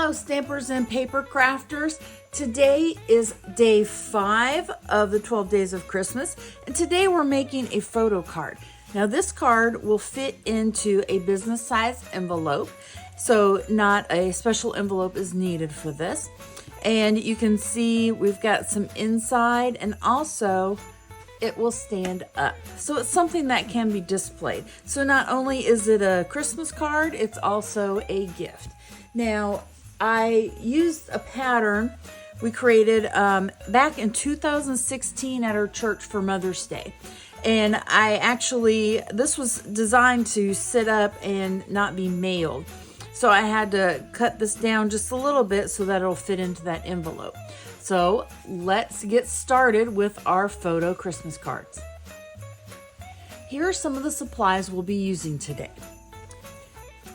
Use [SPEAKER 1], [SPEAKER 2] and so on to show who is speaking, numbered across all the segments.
[SPEAKER 1] Hello, stampers and paper crafters. Today is day 5 of the 12 days of Christmas, and today we're making a photo card. Now this card will fit into a business size envelope, so not a special envelope is needed for this. And you can see we've got some inside, and also it will stand up. So it's something that can be displayed. So not only is it a Christmas card, it's also a gift. Now, I used a pattern we created back in 2016 at our church for Mother's Day. And this was designed to sit up and not be mailed. So I had to cut this down just a little bit so that it'll fit into that envelope. So let's get started with our photo Christmas cards. Here are some of the supplies we'll be using today.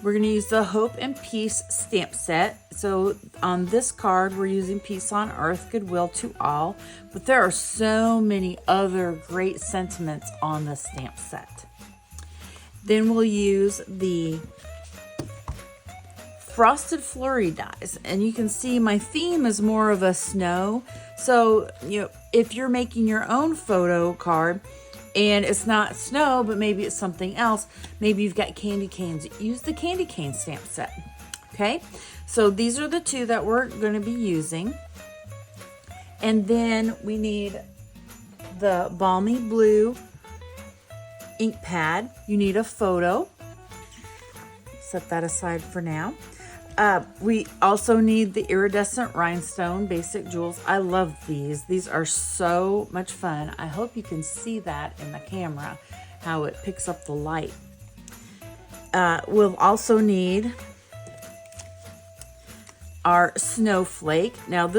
[SPEAKER 1] We're going to use the Hope and Peace stamp set. So on this card, we're using Peace on Earth, Goodwill to All. But there are so many other great sentiments on the stamp set. Then we'll use the Frosted Flurry dies. And you can see my theme is more of a snow. So, if you're making your own photo card, and it's not snow, but maybe it's something else. Maybe you've got candy canes. Use the candy cane stamp set. Okay, so these are the two that we're going to be using. And then we need the Balmy Blue ink pad. You need a photo. Set that aside for now. We also need the Iridescent Rhinestone Basic Jewels. I love these. These are so much fun. I hope you can see that in the camera, how it picks up the light. We'll also need our snowflake. Now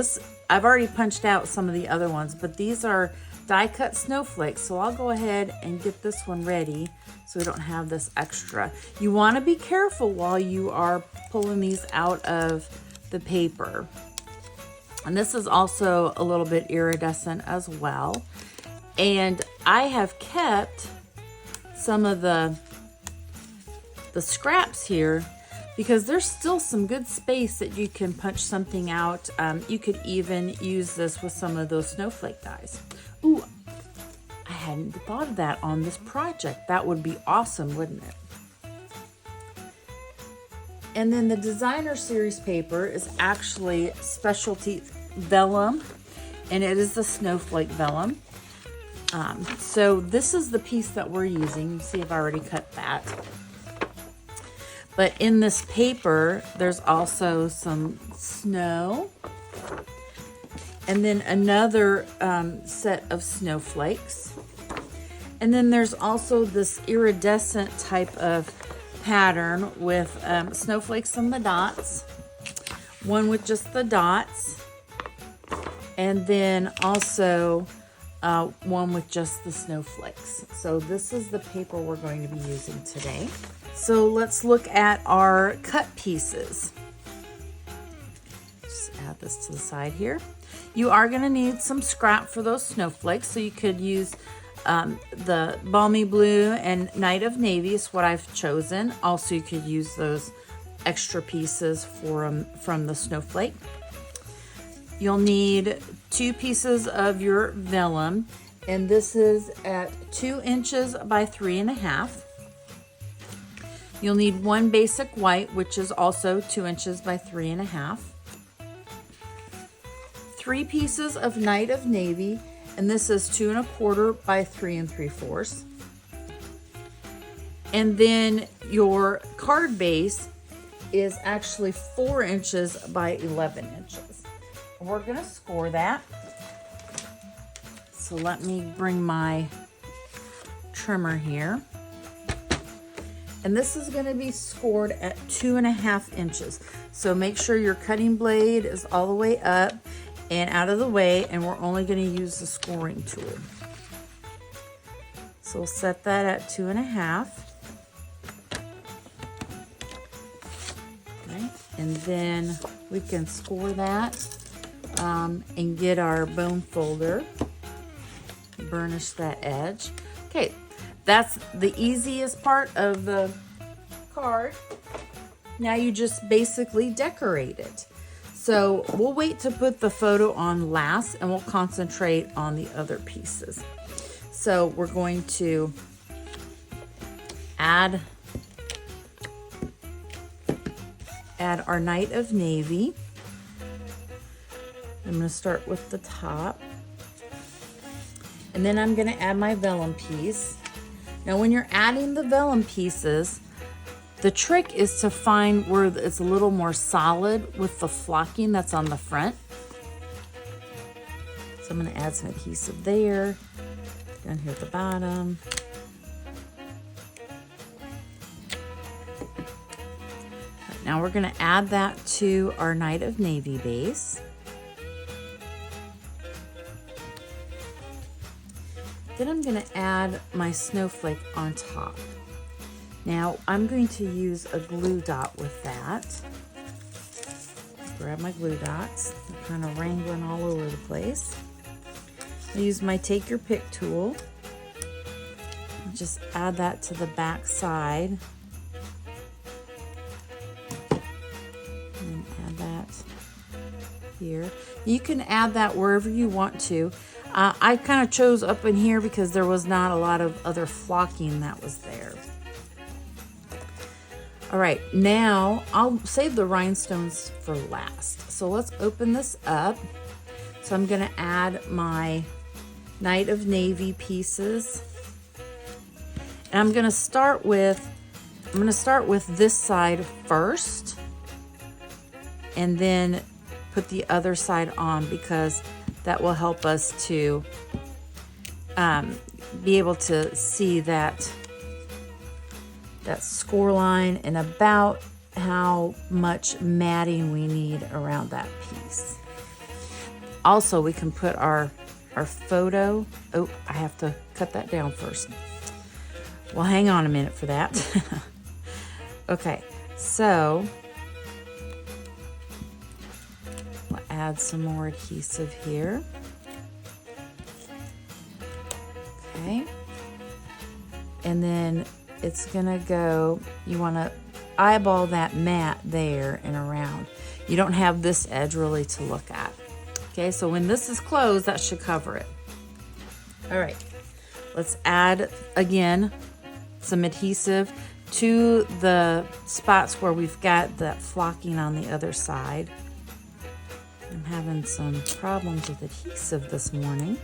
[SPEAKER 1] I've already punched out some of the other ones, but these are die cut snowflakes. So I'll go ahead and get this one ready so we don't have this extra. You want to be careful while you are pulling these out of the paper. And this is also a little bit iridescent as well. And I have kept some of the scraps here because there's still some good space that you can punch something out. You could even use this with some of those snowflake dies. Ooh, I hadn't thought of that on this project. That would be awesome, wouldn't it? And then the Designer Series paper is actually specialty vellum, and it is the snowflake vellum. So this is the piece that we're using. You see I've already cut that. But in this paper, there's also some snow. And then another set of snowflakes. And then there's also this iridescent type of pattern with snowflakes and the dots. One with just the dots. And then also one with just the snowflakes. So this is the paper we're going to be using today. So let's look at our cut pieces. Just add this to the side here. You are going to need some scrap for those snowflakes, so you could use the Balmy Blue and Night of Navy is what I've chosen. Also, you could use those extra pieces from the snowflake. You'll need 2 pieces of your vellum, and this is at 2 inches by 3.5. You'll need 1 basic white, which is also 2 inches by 3.5. 3 pieces of Night of Navy, and this is 2 1/4 by 3 3/4. And then your card base is actually 4 inches by 11 inches. We're going to score that. So let me bring my trimmer here. And this is going to be scored at 2.5 inches. So make sure your cutting blade is all the way up and out of the way, and we're only going to use the scoring tool. So we'll set that at 2.5. Okay. And then we can score that and get our bone folder, burnish that edge. Okay, that's the easiest part of the card. Now you just basically decorate it. So we'll wait to put the photo on last and we'll concentrate on the other pieces. So we're going to add our Night of Navy. I'm going to start with the top. And then I'm going to add my vellum piece. Now when you're adding the vellum pieces, the trick is to find where it's a little more solid with the flocking that's on the front. So I'm going to add some adhesive there, down here at the bottom. Now we're going to add that to our Night of Navy base. Then I'm going to add my snowflake on top. Now I'm going to use a glue dot with that. Grab my glue dots. They're kind of wrangling all over the place. I use my Take Your Pick tool. Just add that to the back side. And add that here. You can add that wherever you want to. I kind of chose up in here because there was not a lot of other flocking that was there. All right, now I'll save the rhinestones for last. So let's open this up. So I'm gonna add my Night of Navy pieces. And I'm gonna start with this side first and then put the other side on because that will help us to be able to see that score line and about how much matting we need around that piece. Also, we can put our photo. Oh, I have to cut that down first. Well, hang on a minute for that. Okay, so we'll add some more adhesive here. Okay, and then it's gonna go, you wanna eyeball that mat there and around. You don't have this edge really to look at. Okay, so when this is closed, that should cover it. All right, let's add, again, some adhesive to the spots where we've got that flocking on the other side. I'm having some problems with adhesive this morning.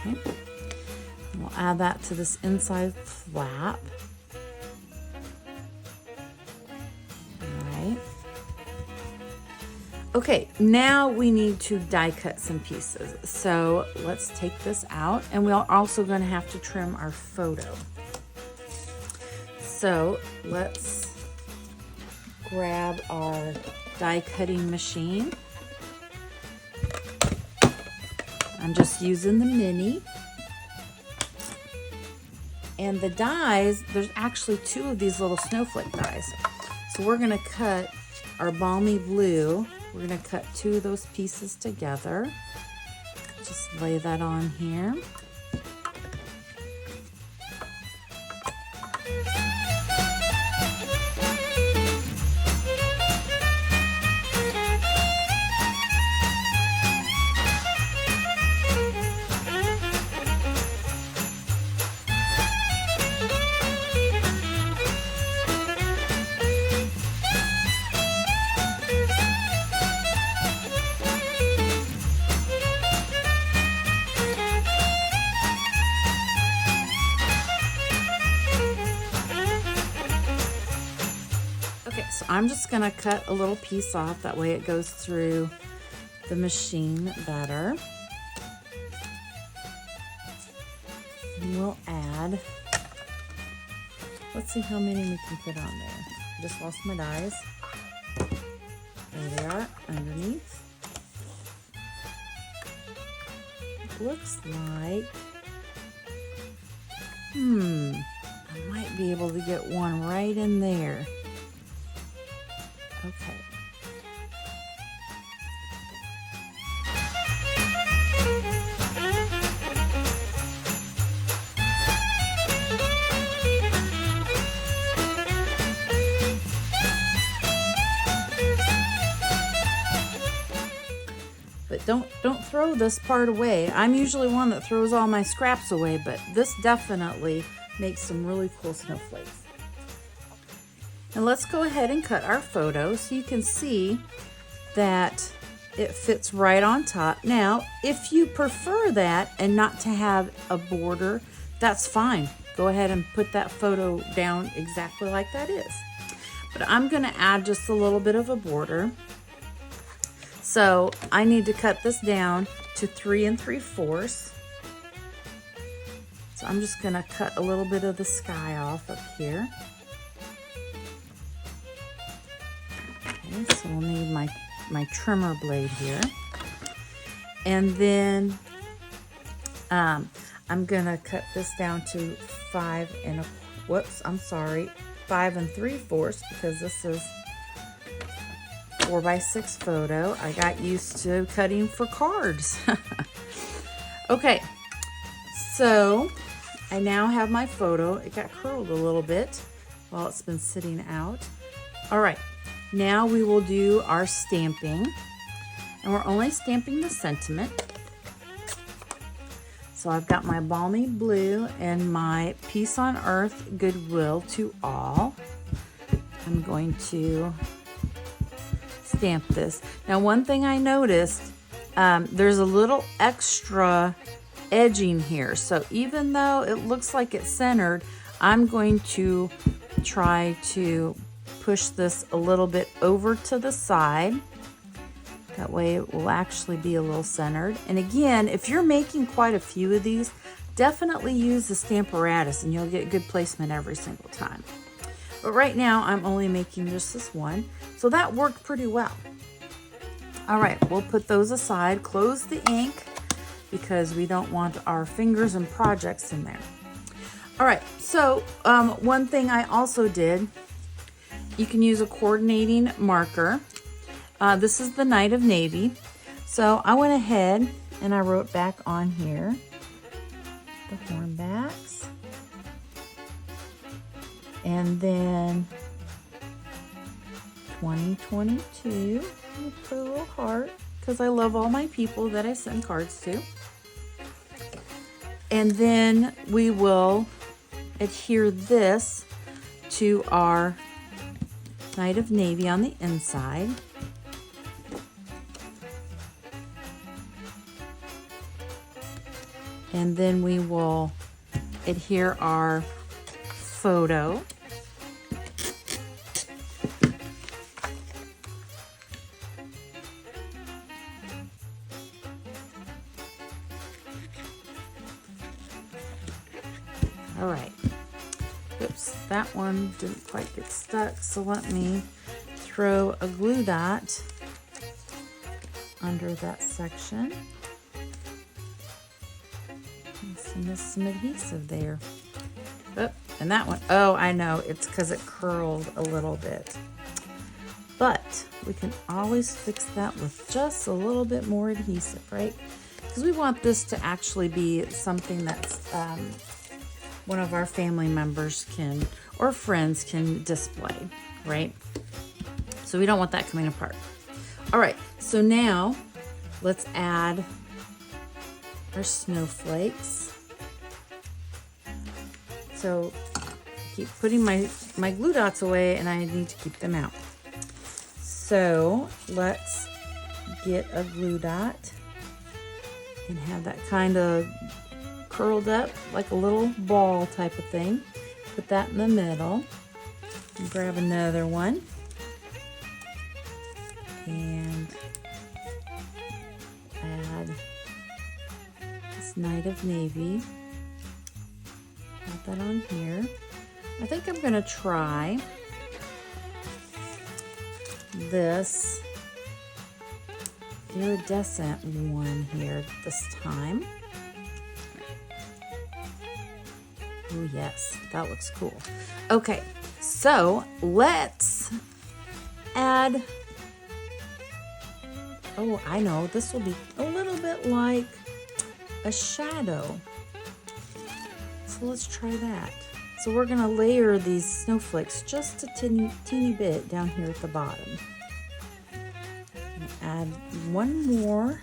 [SPEAKER 1] Okay. We'll add that to this inside flap. All right. Okay, now we need to die cut some pieces. So let's take this out, and we're also going to have to trim our photo. So let's grab our die cutting machine. I'm just using the mini. And the dies, there's actually 2 of these little snowflake dies. So we're gonna cut our balmy blue. We're gonna cut 2 of those pieces together. Just lay that on here. Okay, so I'm just gonna cut a little piece off, that way it goes through the machine better. And we'll add, let's see how many we can put on there. I just lost my dies. There they are, underneath. It looks like, I might be able to get one right in there. Okay. don't throw this part away. I'm usually one that throws all my scraps away, but this definitely makes some really cool snowflakes. And let's go ahead and cut our photo so you can see that it fits right on top. Now, if you prefer that and not to have a border, that's fine. Go ahead and put that photo down exactly like that is. But I'm gonna add just a little bit of a border. So I need to cut this down to 3 3/4. So I'm just gonna cut a little bit of the sky off up here. Okay, so we'll need my trimmer blade here. And then I'm gonna cut this down to 5 3/4 because this is 4x6 photo. I got used to cutting for cards. Okay, so I now have my photo. It got curled a little bit while it's been sitting out. All right, now we will do our stamping, and we're only stamping the sentiment. So I've got my balmy blue and my peace on earth, goodwill to all. I'm going to stamp this. Now, one thing I noticed, there's a little extra edging here. So even though it looks like it's centered, I'm going to try to push this a little bit over to the side. That way it will actually be a little centered. And again, if you're making quite a few of these, definitely use the Stamparatus and you'll get good placement every single time. But right now I'm only making just this one. So that worked pretty well. All right, we'll put those aside, close the ink because we don't want our fingers and projects in there. All right, so one thing I also did, you can use a coordinating marker. This is the Night of Navy. So I went ahead and I wrote back on here the hornbacks. And then 2022, I'll put a little heart because I love all my people that I send cards to. And then we will adhere this to our Night of Navy on the inside. And then we will adhere our photo. All right. Oops, that one didn't quite get stuck, so let me throw a glue dot under that section. And there's some adhesive there. Oh, and that one, oh, I know, it's because it curled a little bit. But we can always fix that with just a little bit more adhesive, right? Because we want this to actually be something that's one of our family members can, or friends can display, right? So we don't want that coming apart. All right, so now let's add our snowflakes. So I keep putting my glue dots away and I need to keep them out. So let's get a glue dot and have that kind of curled up like a little ball type of thing. Put that in the middle. And grab another one. And add this Night of Navy. Put that on here. I think I'm going to try this iridescent one here this time. Oh yes, that looks cool. Okay, so let's add, oh, I know, this will be a little bit like a shadow. So let's try that. So we're gonna layer these snowflakes just a teeny bit down here at the bottom. Add one more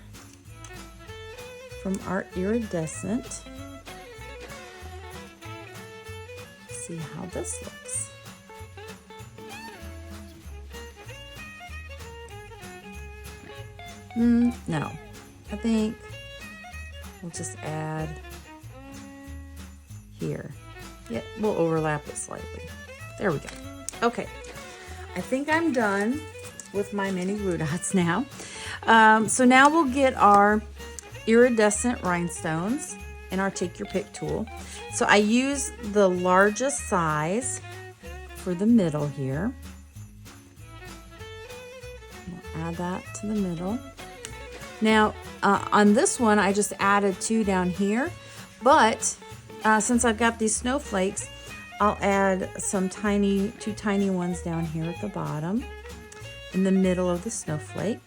[SPEAKER 1] from our iridescent. See how this looks. No, I think we'll just add here. Yeah, we'll overlap it slightly. There we go. Okay, I think I'm done with my mini glue dots now. So now we'll get our iridescent rhinestones in our Take Your Pick tool. So I use the largest size for the middle here. We'll add that to the middle. Now, on this one, I just added 2 down here, but since I've got these snowflakes, I'll add some 2 tiny ones down here at the bottom, in the middle of the snowflake.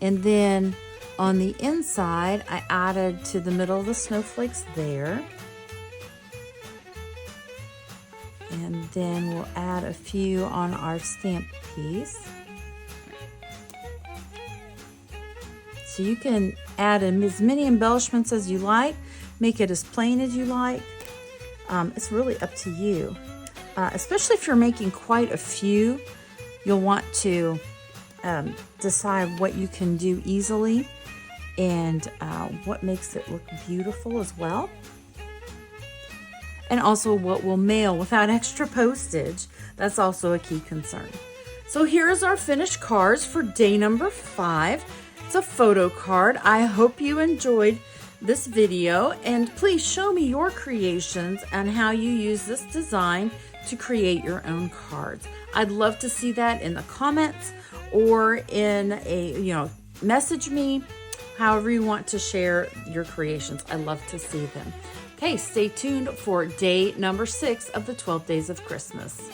[SPEAKER 1] And then on the inside, I added to the middle of the snowflakes there. And then we'll add a few on our stamp piece. So you can add as many embellishments as you like, make it as plain as you like. It's really up to you. Especially if you're making quite a few, you'll want to decide what you can do easily and what makes it look beautiful as well. And also what will mail without extra postage. That's also a key concern. So here's our finished cards for day number 5. It's a photo card. I hope you enjoyed this video, and please show me your creations and how you use this design to create your own cards. I'd love to see that in the comments or in a, message me, however you want to share your creations. I love to see them. Okay, stay tuned for day number 6 of the 12 Days of Christmas.